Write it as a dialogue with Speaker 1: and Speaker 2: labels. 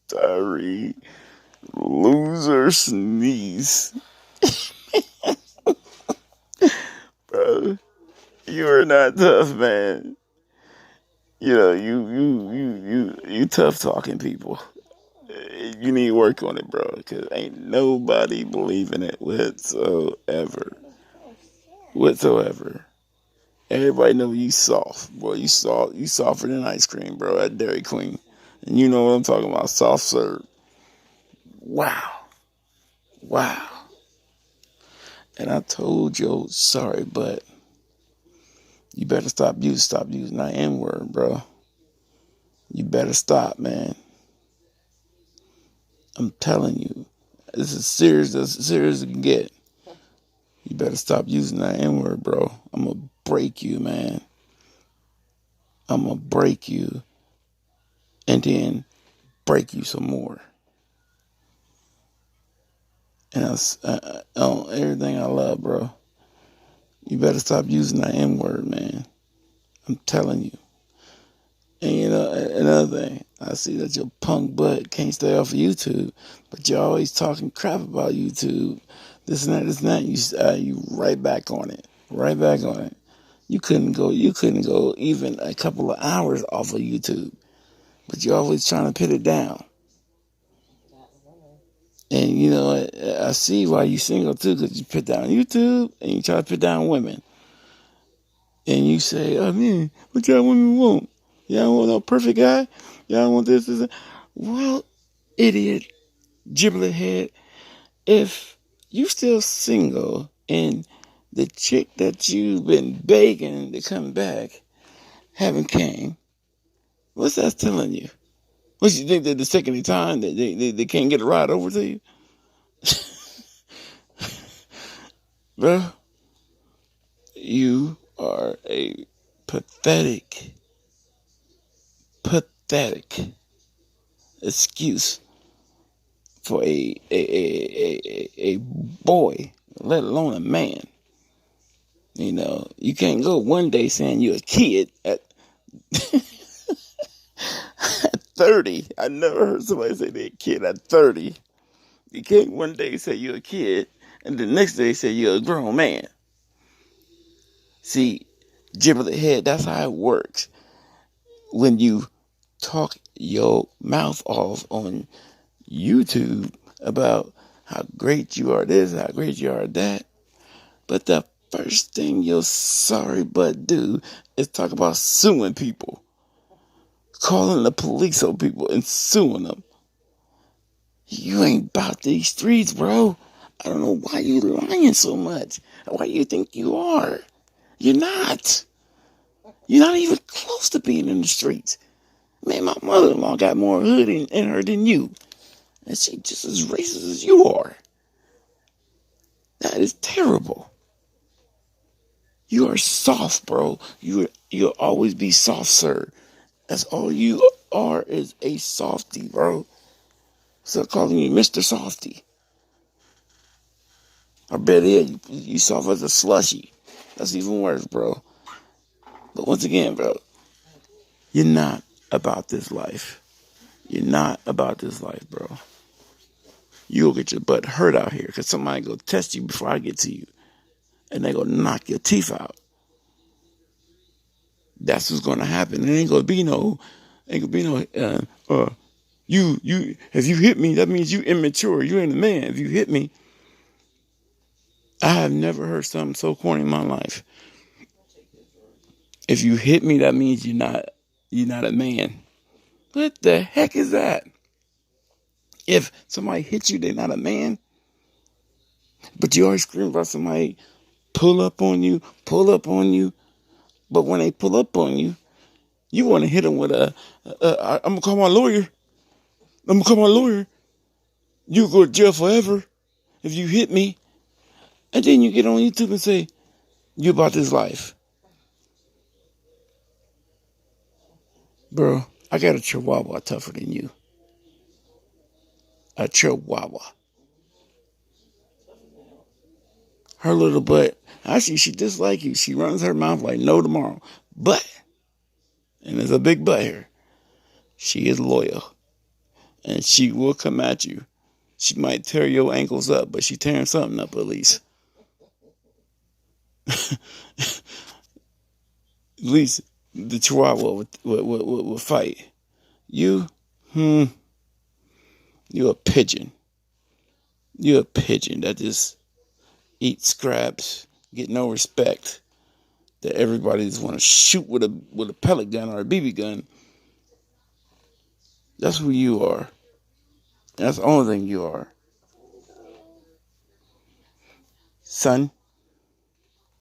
Speaker 1: Tyree, loser sneeze. Bro, you are not tough, man. You tough talking people. You need to work on it, bro, because ain't nobody believing it whatsoever. Whatsoever. Everybody know you soft, boy. You softer than ice cream, bro, at Dairy Queen. And you know what I'm talking about, soft serve. Wow. Wow. And I told you, sorry, but you better stop using that N word, bro. You better stop, man. I'm telling you. This is serious as serious as it can get. You better stop using that N word, bro. I'm gonna break you, man. I'm gonna break you and then break you some more. And on everything I love, bro. You better stop using that N word, man. I'm telling you. And you know, another thing, I see that your punk butt can't stay off of YouTube, but you're always talking crap about YouTube. This and that, this and that. You right back on it. Right back on it. You couldn't go even a couple of hours off of YouTube. But you're always trying to put it down. And you know, I see why you single too, because you put down YouTube and you try to put down women. And you say, oh man, what y'all women want? Y'all don't want no perfect guy? Y'all don't want this, this, that. Well, idiot, giblet head, if you still single and the chick that you've been begging to come back haven't came, what's that telling you? What, you think that the second time that they can't get a ride over to you? Bro, you are a pathetic excuse for a boy, let alone a man. You know, you can't go one day saying you're a kid at 30. I never heard somebody say they're a kid at 30. You can't one day say you're a kid and the next day say you're a grown man. See, giblet head, that's how it works. When you talk your mouth off on YouTube about how great you are this, how great you are that, but the first thing your sorry butt do is talk about suing people, calling the police on people and suing them. You ain't about these streets, bro. I don't know why you lying so much. Why you think you are? You're not. You're not even close to being in the streets. Man, my mother-in-law got more hood in her than you. And she just as racist as you are. That is terrible. You are soft, bro. You'll always be soft, sir. That's all you are, is a softie, bro. Start calling you Mr. Softy. I bet you soft as a slushy. That's even worse, bro. But once again, bro, you're not about this life. You're not about this life, bro. You'll get your butt hurt out here because somebody go test you before I get to you. And they gonna knock your teeth out. That's what's gonna happen. It ain't gonna be no, if you hit me, that means you immature. You ain't a man. If you hit me, I have never heard something so corny in my life. If you hit me, that means you're not a man. What the heck is that? If somebody hits you, they're not a man. But you always scream about somebody pull up on you. But when they pull up on you, you want to hit them with I'm going to call my lawyer. You go to jail forever if you hit me. And then you get on YouTube and say, you about this life. Bro, I got a chihuahua tougher than you. A chihuahua. Her little butt, actually, she just like you. She runs her mouth like no tomorrow. But a big butt here. She is loyal. And she will come at you. She might tear your ankles up, but she's tearing something up at least. At least the Chihuahua would fight. You, you're a pigeon. You're a pigeon that just eats scraps, get no respect. That everybody just want to shoot with a pellet gun or a BB gun. That's who you are. That's the only thing you are. Son,